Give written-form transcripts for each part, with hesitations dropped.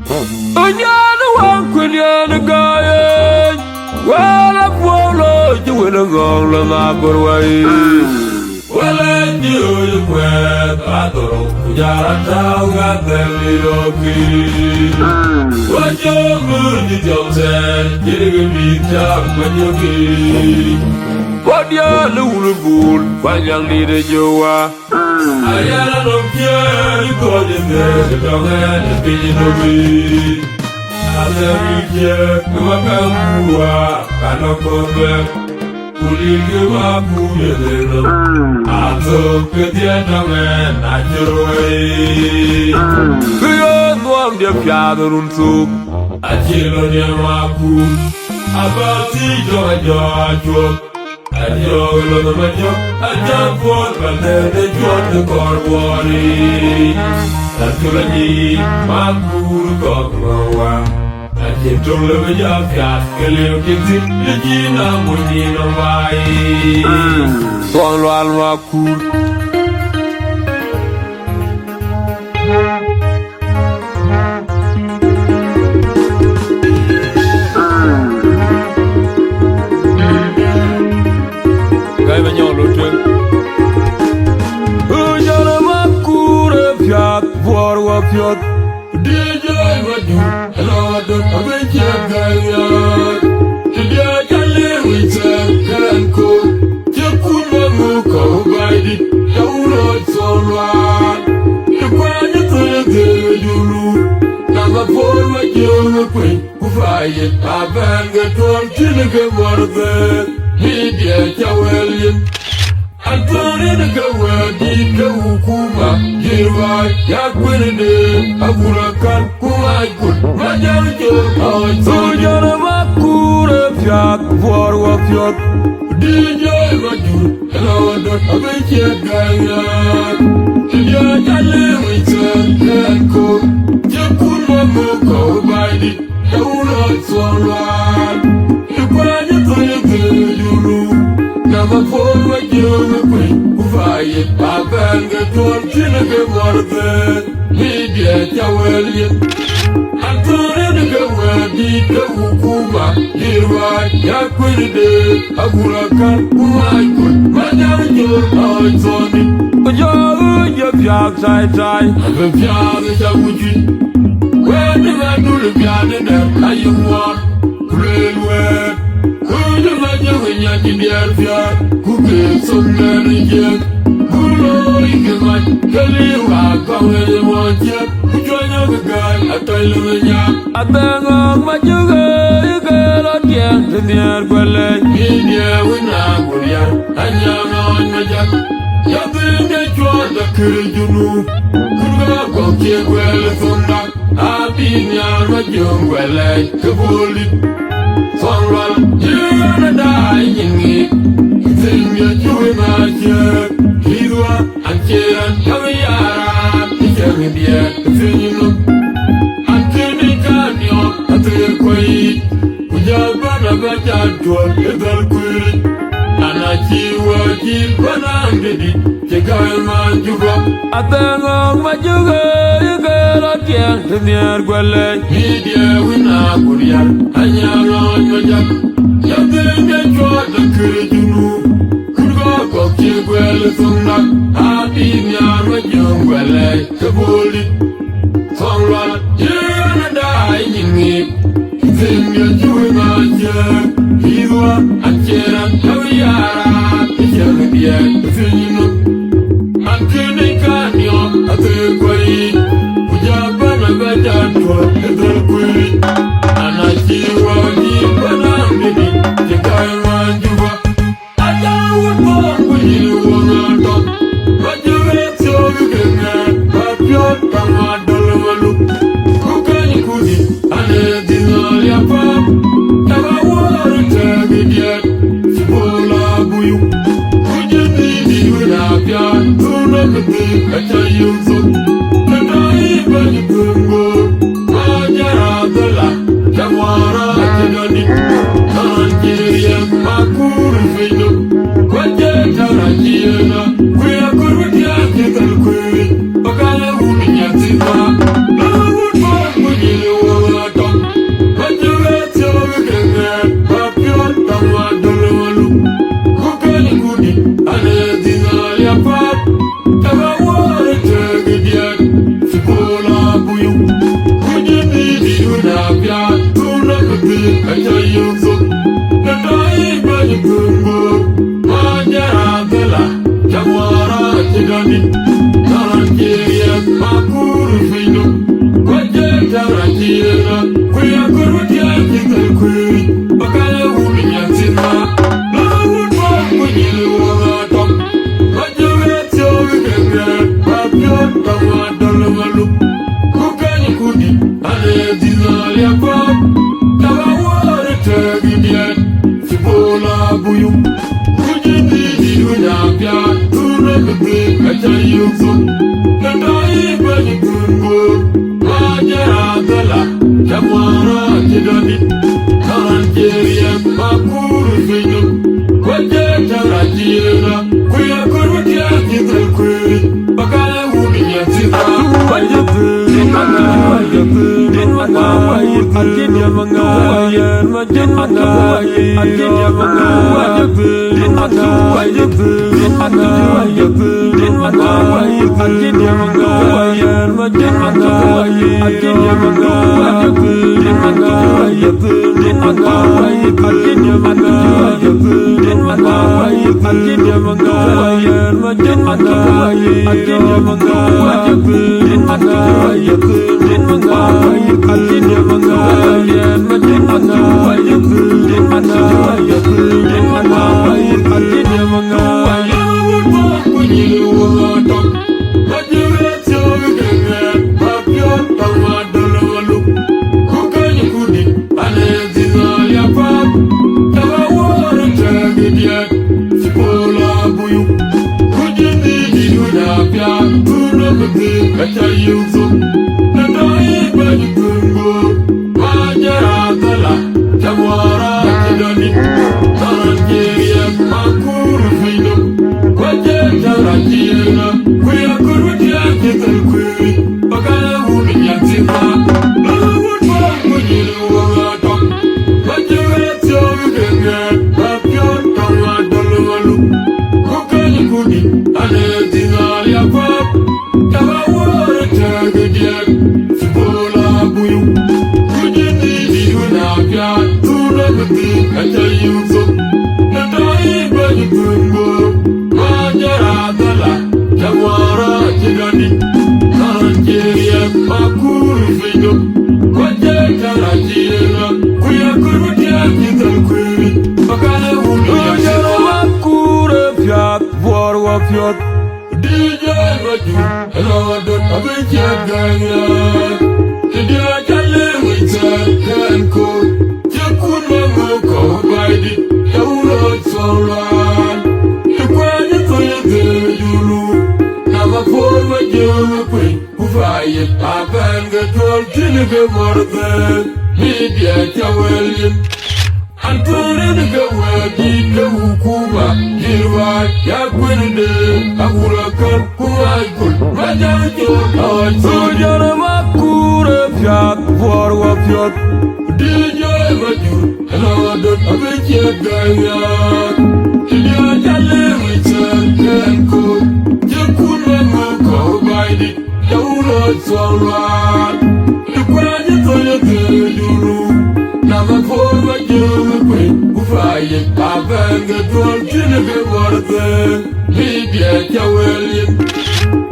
Anyana wankwenyana gaye wala polo jiwena gongla magorwai wala jiyo kwe patoro kujara tauga teliroki wajo mudi jomse jirga mita kwenyoki wadia lulubul fanyang nide jowa ayana nomkia ikoje nge donge nepinyobi Aleriye Kwakambua Kanokobwe Kulige Mabuye Deno Ato Kedianame Najiroe Kuyo Nwang Dia Piado Runsuk Achilo Dia Mabu Abati Joa Joa Joa Ajo Lono Majo Ajo Fort Valdede Joa De Corwari Tatulani Mabu Kokrowa Ajitole bejafiat keleo kiti lejina mudina mai Tuan lual makur Gai menyolo tuan Ujana makur fiat buar wafiat DJ Wadu, hello, I'm going to get today. I live with Kanko. Jakuma go by the download so right. The quiet you number 4 with your queen who fire. I bang a 12 to more than media William. Antonio Gawa, Dika Hukuma, Jirwai, Yakwine, Aburakan, Kumai, Rajan, Sojana Makura, Fiat, Vorwa Fiat, DJ Raju, hello, a big guy. Yajale, Kanko, Jakuma Moko, by the Download so right. The quiet you Number 4 with your queen, who fire, I bang a 12 to more than media William. Antonio Gawa, Dika Hukuma, Jirwai, Yakwine, Aburakan, Kumai, Rajan, Anthony. Your piak side, I'm a piano, Yamuji. Where did I do the piano? Are you want? Great word. When you're in the area, who gets so many years, who know you can tell you how come you want yet, who join your guy, I tell you, I bang on my you get on yet, in the air, well, media, when I'm with you, and you're on my jack. You're doing that you're the kid you know, who go get well from that. I've been young, well, like a bullet. Sonral, you're gonna die in it. Think you're doing my job. Hidwa, and Kiran, Kaviara, King India, the thing. And King Canyon, at the Quay. Ujabana Bajan to a little queen. And I see what you run under it. Jagaman, you rock. I think on my sugar, you get a chance in the air, well, media, we now put ya, and you're on my jack. You're doing that you're the courage you know. Could go, you well, it's on that. I've been young, well, the bullet. Sonral, you're gonna die in it. Think you're doing my job. Hidwa, and Kiran, Kaviara, the thing. King Canyon, at the Quay, Ujabana Bajan to a little queen. And I see what you put on me, the guy man you were. I don't want when you were on top. But you get so you can get, but you're from a dollar. Who can you put it? And it is all your pop. Never want to tell me yet. Sibola Buyu. Would you need you in a piano? I tell you so. And I even you could go. Rajaradala, Jamara, Jadani, Nigeria, Makuru, Fido, Quajana, we are good with the Queen, Bakala, Unia, Tima, no good for you. I tell you so. The dying by the good. Majarabella, Jamara, Chidani, Naranjia, Makuru Fino, Wajatarajira, Kuya Kurutia, the Queen, Bakaya Woman Yatima, no would walk when you were top. But you get so we can get, but you're Tamadalalu, Kukani Kudi, and it is all your pop. Never want to tell you yet, Sibola Buyum. I tell you so. The dying by the good. Majarabella, Jamara, Chidani, Naranjia, Makuru Fino, Wajatarajira, Kuya Kurutia, the Queen, Bakaya Woman Yatima, I tell you so. The dying by the good. Majarabella, Jamara, Chidani, Naranjia, Makuru Fino, Wajatarajira, Kuya Kurutia, the Queen, Bakaya Woman Yatima, no would walk when you were top. But you get so you can get, but you're Tamadalalu, Kukani Kudi, and it is all your pop. I tell you so. The dying by the good. Majarabella, Jamara, Chidani, Naranjia, Makuru Fino, Wajatarajira, Kuya Kurutia, the Queen, Bakaya Woman Yatima, Warwa Fjord, DJ Raju, and all the Abijah Ganya. The dear Kale with and cold. DJ Raju, and all the Abijah Ganya. Today I live with and cool. You couldn't go by it. You know it's alright. The quiet on your girl, now I'm for my girl. Who fire, I've been the door to the water. Maybe I can William.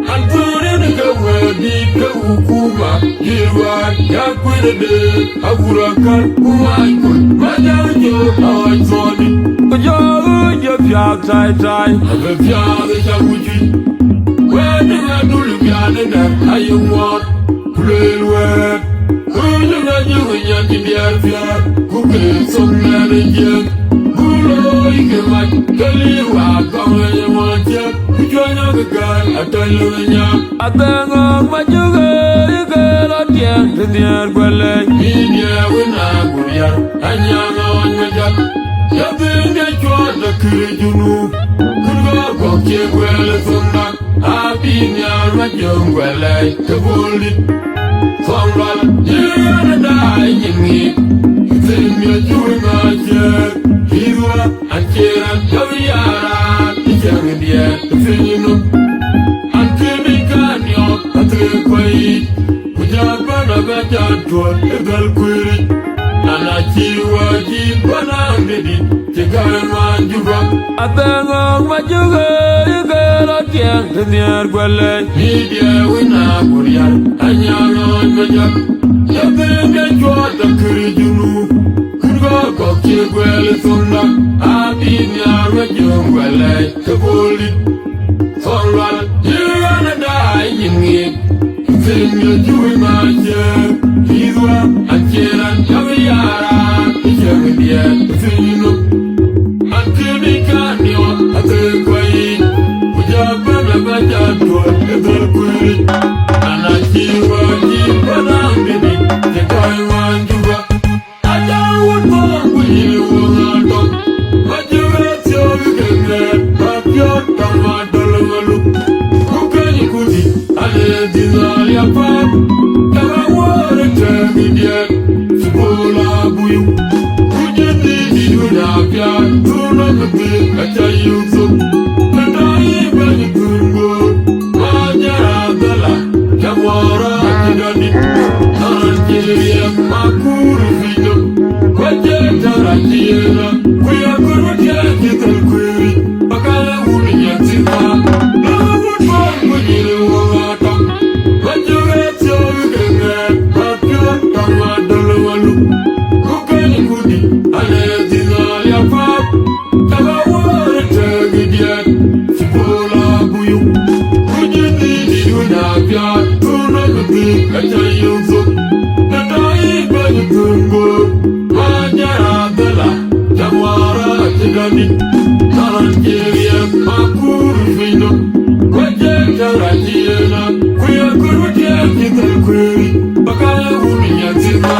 I'm turning to go where deep the Ukuma. Here I got with a day. I would have cut who I could. My young girl, how I saw it. But you're tight. I'm a fiat, I would you. Where did I do the garden that I want? Play where? Who did I do when you're in the air? Who can some manager? Who know you can like tell you what come when you want you? You join the guy, I tell you when you're. I thank God, but you get out here in the air, well, like me, yeah, when I'm good, yeah, and young on my job. You've been the joy, the courage you know. Could go, okay, well, it's on that. I've been here, my young, well, like the bullet. Some you're gonna die in me. You think me a doing my job. You are, and here, and every yard, it's young in the air, the thing you know. And Timmy can you, I take away. We just run a better tour, a girl query. And I Chiwaji Panamidi, Chikaman Juba, Atangong majuga yugala tiang teniar gwale. Media Wina Burial, Anyanon Majak, Yabenga Jota Kurijunu, Kurgo Koki Gwele Sunda, Abinya Rajungwele, Kabuli, Sonral, you're gonna die in me. Sing your Jewy Master, Hizwa, Acheran, Kaviara, Ishavidia, Sinu, Antibikanio, Atequai, Ujabana Bajato, Eberqui, Anakiwa, Panamidi, the Taiwan Juba. I don't want to be a woman, but you got your good, but your Tamadolu. Who can you put it? I desire your pop. Never want to tell me yet. Spola Buyu. Would you need you now? Do not be a child. And I even could go. Majarabella. Jamora, Kidani. Nigeria, Makuru Freedom. Quajatarakiera. We are going to get it and query. Bakala Wuliyatima. Nigeria, Makuru Freedom. Quajatarakiera. We are going to get it and query. Bakala Wuliyatima.